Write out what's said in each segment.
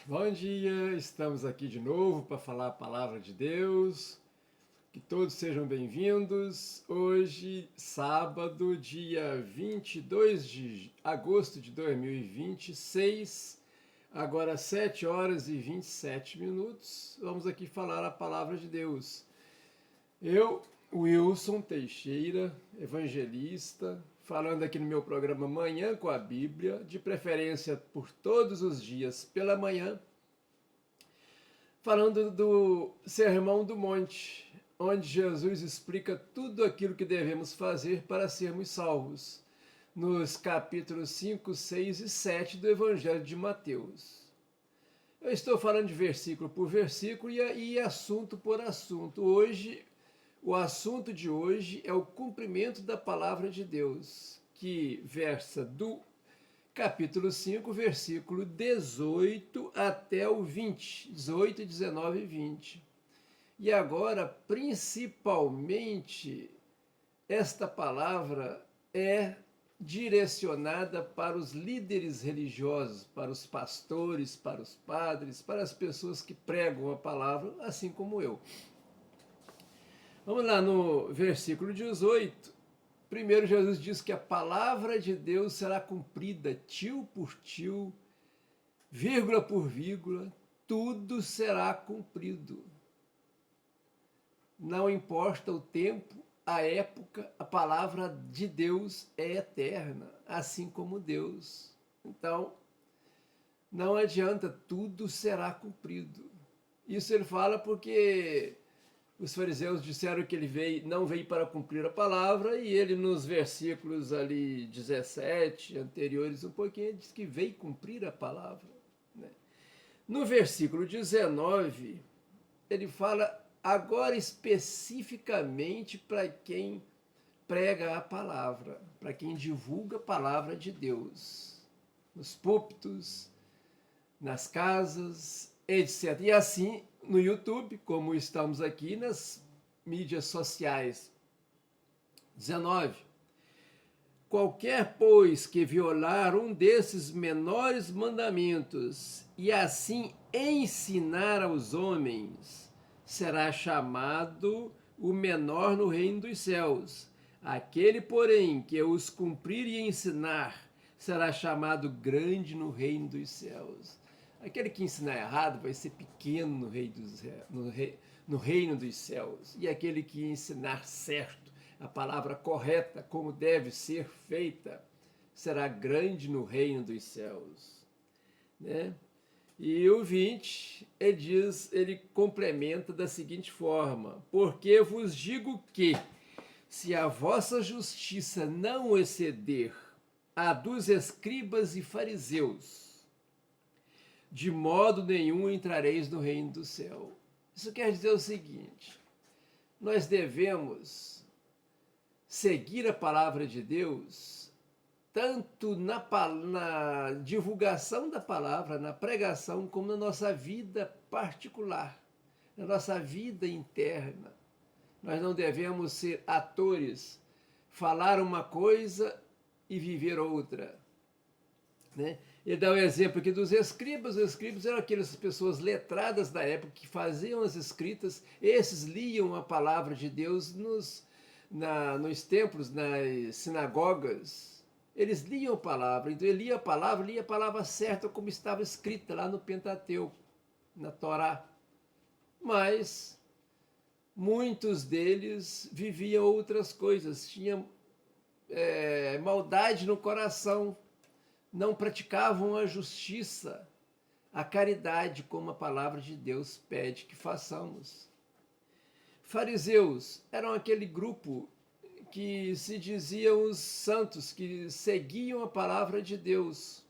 Bom dia, estamos aqui de novo para falar a palavra de Deus. Que todos sejam bem-vindos. Hoje, sábado, dia 22 de agosto de 2026, agora 7 horas e 27 minutos. Vamos aqui falar a palavra de Deus. Eu, Wilson Teixeira, evangelista, falando aqui no meu programa Manhã com a Bíblia, de preferência por todos os dias pela manhã, falando do Sermão do Monte, onde Jesus explica tudo aquilo que devemos fazer para sermos salvos, nos capítulos 5, 6 e 7 do Evangelho de Mateus. Eu estou falando de versículo por versículo e assunto por assunto. Hoje, o assunto de hoje é o cumprimento da palavra de Deus, que versa do capítulo 5, versículo 18 até o 20, 18, 19 e 20. E agora, principalmente, esta palavra é direcionada para os líderes religiosos, para os pastores, para os padres, para as pessoas que pregam a palavra, assim como eu. Vamos lá no versículo 18. Primeiro, Jesus diz que a palavra de Deus será cumprida tio por tio, vírgula por vírgula, tudo será cumprido. Não importa o tempo, a época, a palavra de Deus é eterna, assim como Deus. Então, não adianta, tudo será cumprido. Isso ele fala porque os fariseus disseram que ele não veio para cumprir a palavra, e ele nos versículos ali 17, anteriores um pouquinho, diz que veio cumprir a palavra. Né? No versículo 19, ele fala agora especificamente para quem prega a palavra, para quem divulga a palavra de Deus, nos púlpitos, nas casas, etc. E assim, no YouTube, como estamos aqui nas mídias sociais. 19. Qualquer, pois, que violar um desses menores mandamentos e assim ensinar aos homens, será chamado o menor no reino dos céus. Aquele, porém, que os cumprir e ensinar, será chamado grande no reino dos céus. Aquele que ensinar errado vai ser pequeno no reino dos céus. E aquele que ensinar certo, a palavra correta, como deve ser feita, será grande no reino dos céus. Né? E o 20, ele complementa da seguinte forma: porque vos digo que, se a vossa justiça não exceder a dos escribas e fariseus, de modo nenhum entrareis no reino do céu. Isso quer dizer o seguinte: nós devemos seguir a palavra de Deus, tanto na divulgação da palavra, na pregação, como na nossa vida particular, na nossa vida interna. Nós não devemos ser atores, falar uma coisa e viver outra. Né? Ele dá o exemplo aqui dos escribas. Os escribas eram aquelas pessoas letradas da época que faziam as escritas. Esses liam a palavra de Deus nos templos, nas sinagogas. Eles liam a palavra. Então ele lia a palavra certa como estava escrita lá no Pentateuco, na Torá. Mas muitos deles viviam outras coisas, tinham maldade no coração, não praticavam a justiça, a caridade, como a palavra de Deus pede que façamos. Fariseus eram aquele grupo que se diziam os santos, que seguiam a palavra de Deus,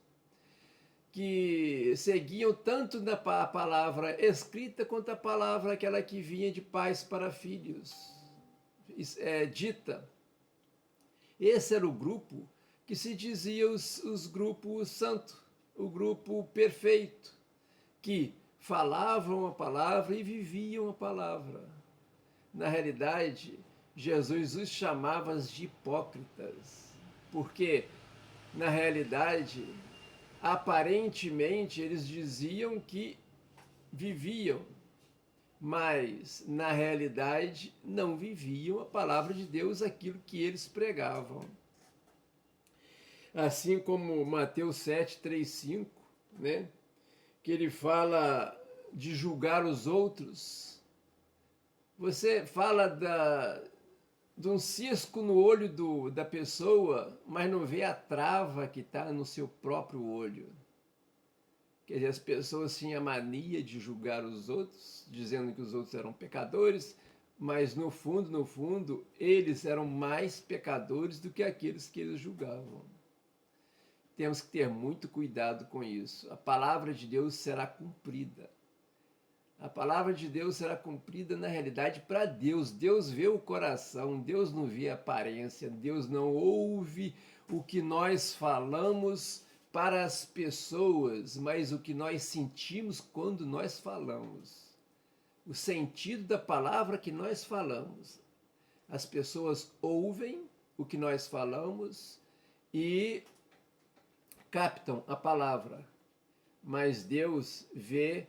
que seguiam tanto na palavra escrita quanto a palavra aquela que vinha de pais para filhos, dita. Esse era o grupo que se dizia os grupos santos, o grupo perfeito, que falavam a palavra e viviam a palavra. Na realidade, Jesus os chamava de hipócritas, porque, na realidade, aparentemente eles diziam que viviam, mas na realidade não viviam a palavra de Deus, aquilo que eles pregavam. Assim como Mateus 7, 3, 5, né? Que ele fala de julgar os outros. Você fala de um cisco no olho da pessoa, mas não vê a trava que está no seu próprio olho. Quer dizer, as pessoas tinham a mania de julgar os outros, dizendo que os outros eram pecadores, mas no fundo, eles eram mais pecadores do que aqueles que eles julgavam. Temos que ter muito cuidado com isso. A palavra de Deus será cumprida. A palavra de Deus será cumprida na realidade para Deus. Deus vê o coração, Deus não vê a aparência, Deus não ouve o que nós falamos para as pessoas, mas o que nós sentimos quando nós falamos. O sentido da palavra que nós falamos. As pessoas ouvem o que nós falamos e captam a palavra, mas Deus vê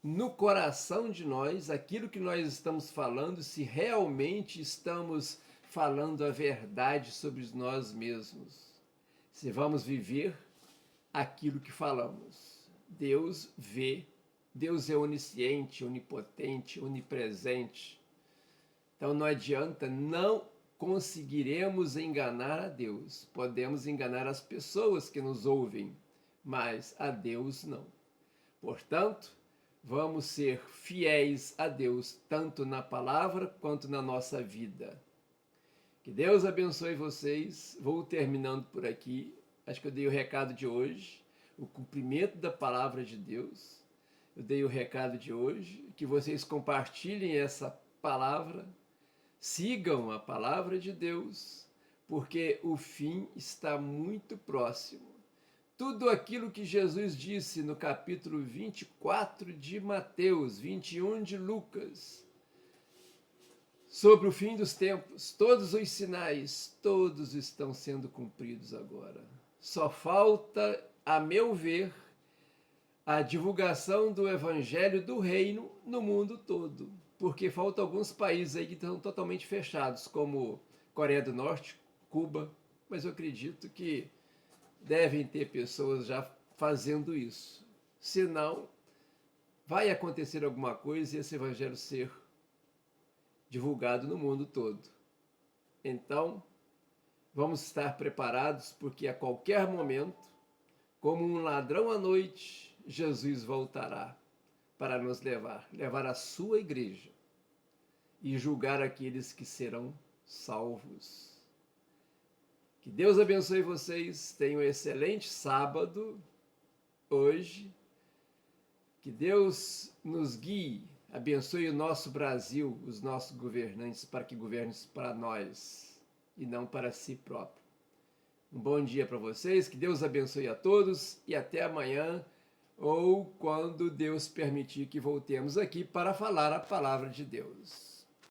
no coração de nós aquilo que nós estamos falando, se realmente estamos falando a verdade sobre nós mesmos, se vamos viver aquilo que falamos. Deus vê, Deus é onisciente, onipotente, onipresente. Então não adianta, não conseguiremos enganar a Deus. Podemos enganar as pessoas que nos ouvem, mas a Deus não. Portanto, vamos ser fiéis a Deus, tanto na palavra quanto na nossa vida. Que Deus abençoe vocês. Vou terminando por aqui. Acho que eu dei o recado de hoje, o cumprimento da palavra de Deus. Eu dei o recado de hoje, que vocês compartilhem essa palavra, sigam a palavra de Deus, porque o fim está muito próximo. Tudo aquilo que Jesus disse no capítulo 24 de Mateus, 21 de Lucas, sobre o fim dos tempos, todos os sinais, todos estão sendo cumpridos agora. Só falta, a meu ver, a divulgação do evangelho do reino no mundo todo, porque faltam alguns países aí que estão totalmente fechados, como Coreia do Norte, Cuba, mas eu acredito que devem ter pessoas já fazendo isso. Senão, vai acontecer alguma coisa e esse evangelho ser divulgado no mundo todo. Então, vamos estar preparados, porque a qualquer momento, como um ladrão à noite, Jesus voltará para nos levar a sua igreja e julgar aqueles que serão salvos. Que Deus abençoe vocês, tenham um excelente sábado hoje, que Deus nos guie, abençoe o nosso Brasil, os nossos governantes, para que governem para nós e não para si próprio. Um bom dia para vocês, que Deus abençoe a todos e até amanhã, ou quando Deus permitir que voltemos aqui para falar a palavra de Deus.